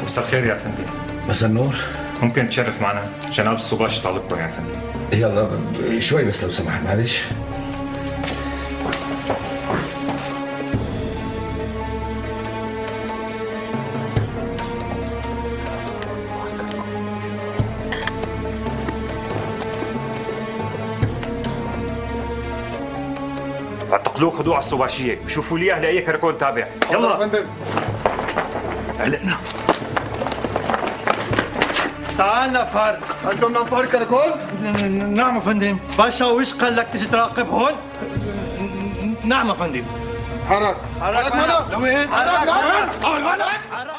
مساء الخير يا فندم. مساء النور. ممكن تشرف معنا؟ جناب الصباش طالبكم يا فندم. يلا شوي بس لو سمحت، معلش. اعتقلوه خذوه على الصباشيه وشوفوا لي اهل اي كركون تابع. يلا يا فندم. علقنا. تعال فار. انتم من انفار كركون؟ نعم يا فندم. باشا وش قال لك تيجي تراقب هون؟ نعم يا فندم. حرك حرك ماذا؟ لوين؟ حرك